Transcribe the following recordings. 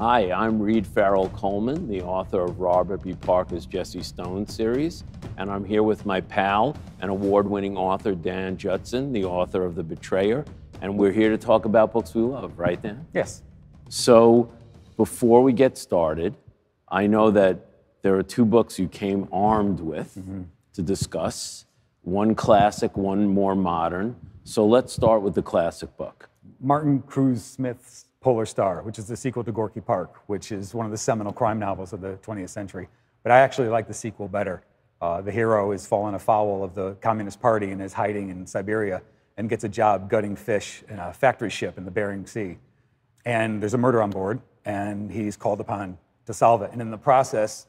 Hi, I'm Reed Farrel Coleman, the author of Robert B. Parker's Jesse Stone series, and I'm here with my pal and award-winning author Dan Judson, the author of The Betrayer, and we're here to talk about books we love, right, Dan? Yes. So, before we get started, I know that there are two books you came armed with to discuss, one classic, one more modern. So let's start with the classic book. Martin Cruz Smith's Polar Star, which is the sequel to Gorky Park, which is one of the seminal crime novels of the 20th century. But I actually like the sequel better. The hero is fallen afoul of the Communist Party and is hiding in Siberia and gets a job gutting fish in a factory ship in the Bering Sea. And there's a murder on board, and he's called upon to solve it. And in the process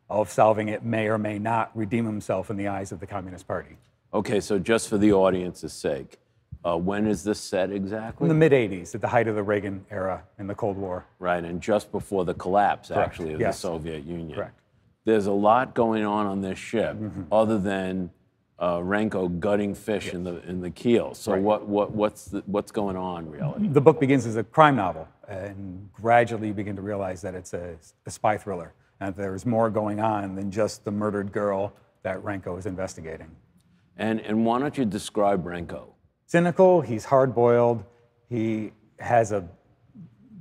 of solving it, may or may not redeem himself in the eyes of the Communist Party. Okay, so just for the audience's sake, when is this set exactly? In the mid-'80s, at the height of the Reagan era in the Cold War. Right, and just before the collapse, Correct. actually, of Yes. the Soviet Union. Correct. There's a lot going on this ship, other than Renko gutting fish in the keel. So Right. what's going on, really? The book begins as a crime novel, and gradually you begin to realize that it's a spy thriller, and there's more going on than just the murdered girl that Renko is investigating. And why don't you describe Renko? Cynical, he's hard-boiled, he has a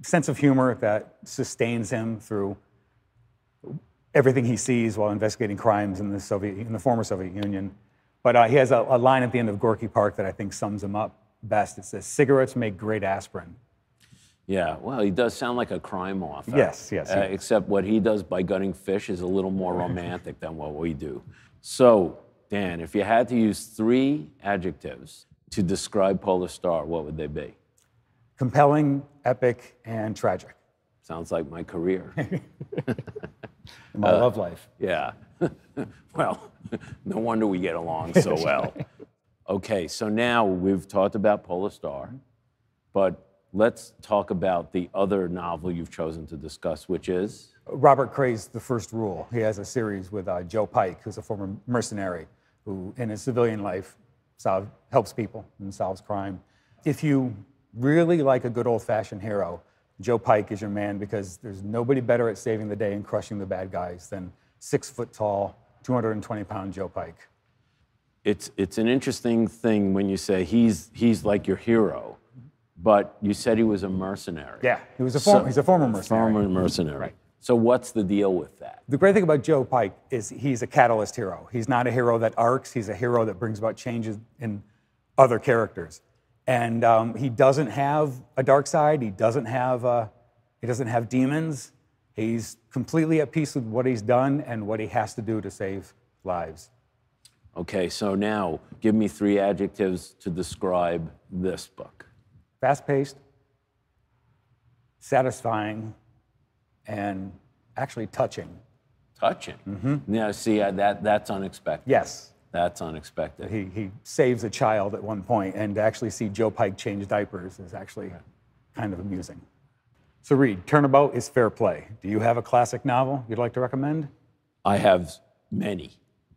sense of humor that sustains him through everything he sees while investigating crimes in the former Soviet Union. But he has a line at the end of Gorky Park that I think sums him up best. It says, "Cigarettes make great aspirin." Yeah, well, he does sound like a crime author. Yes. Except what he does by gutting fish is a little more romantic than what we do. So, Dan, if you had to use 3 adjectives to describe Polar Star, what would they be? Compelling, epic, and tragic. Sounds like my career. My love life. Yeah. Well, no wonder we get along so well. Okay, so now we've talked about Polar Star, but let's talk about the other novel you've chosen to discuss, which is? Robert Craig's The First Rule. He has a series with Joe Pike, who's a former mercenary, who in his civilian life helps people and solves crime. If you really like a good old-fashioned hero, Joe Pike is your man, because there's nobody better at saving the day and crushing the bad guys than 6-foot-tall, 220-pound Joe Pike. It's an interesting thing when you say he's like your hero, but you said he was a mercenary. Yeah, he's a former mercenary. Former mercenary. Right. So what's the deal with that? The great thing about Joe Pike is he's a catalyst hero. He's not a hero that arcs. He's a hero that brings about changes in other characters. And he doesn't have a dark side. He doesn't have demons. He's completely at peace with what he's done and what he has to do to save lives. Okay, so now give me 3 adjectives to describe this book. Fast-paced, satisfying, and actually touching. Touching? Now, see, that's unexpected. Yes. That's unexpected. He saves a child at one point, and to actually see Joe Pike change diapers is actually kind of amusing. So Reed, Turnabout is fair play. Do you have a classic novel you'd like to recommend? I have many,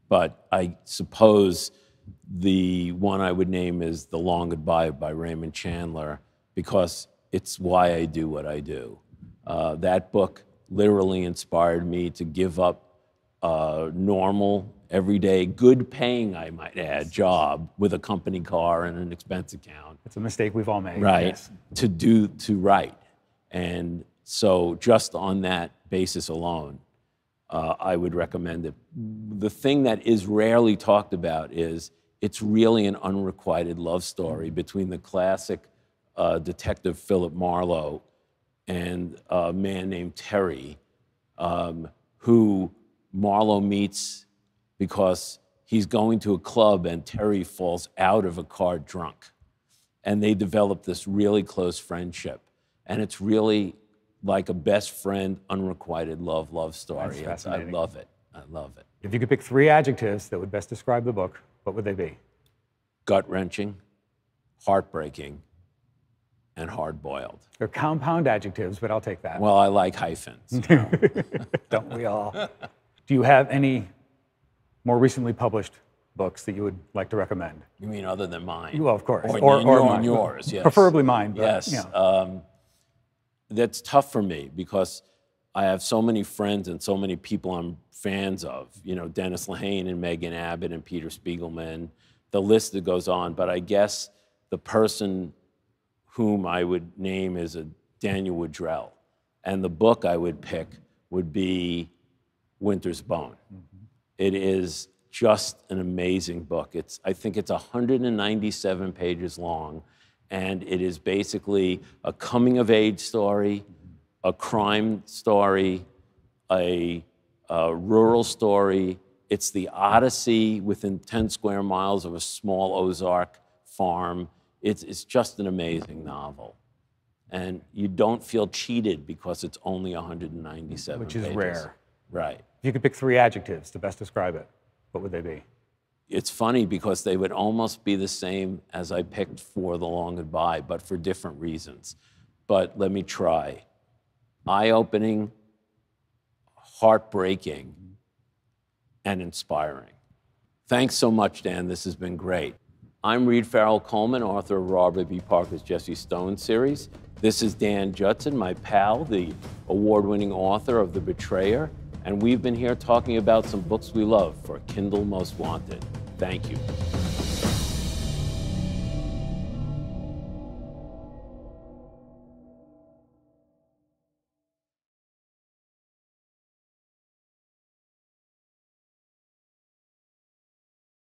but I suppose the one I would name is The Long Goodbye by Raymond Chandler, because it's why I do what I do. That book literally inspired me to give up a normal, everyday, good-paying, I might add, job with a company car and an expense account. It's a mistake we've all made. Right, Yes. to write. And so just on that basis alone, I would recommend it. The thing that is rarely talked about is it's really an unrequited love story between the classic detective Philip Marlowe and a man named Terry, who Marlowe meets because he's going to a club and Terry falls out of a car drunk. And they develop this really close friendship. And it's really like a best friend, unrequited love story. That's fascinating. I love it. I love it. If you could pick 3 adjectives that would best describe the book, what would they be? Gut-wrenching, heartbreaking, and hard-boiled. They're compound adjectives, but I'll take that. Well, I like hyphens. Don't we all? Do you have any more recently published books that you would like to recommend? You mean other than mine? Well, of course. Or mine. yours, yes. Preferably mine. But, Yes. You know. that's tough for me because I have so many friends and so many people I'm fans of, you know, Dennis Lehane and Megan Abbott and Peter Spiegelman, the list that goes on. But I guess the person whom I would name is a Daniel Woodrell. And the book I would pick would be Winter's Bone. It is just an amazing book. I think it's 197 pages long, and it is basically a coming-of-age story, a crime story, a rural story. It's the Odyssey within 10 square miles of a small Ozark farm. It's just an amazing novel. And you don't feel cheated because it's only 197 pages. Which is rare. Right. If you could pick 3 adjectives to best describe it, what would they be? It's funny because they would almost be the same as I picked for The Long Goodbye, but for different reasons. But let me try. Eye-opening, heartbreaking, and inspiring. Thanks so much, Dan. This has been great. I'm Reed Farrel Coleman, author of Robert B. Parker's Jesse Stone series. This is Dan Judson, my pal, the award-winning author of The Betrayer, and we've been here talking about some books we love for Kindle Most Wanted. Thank you.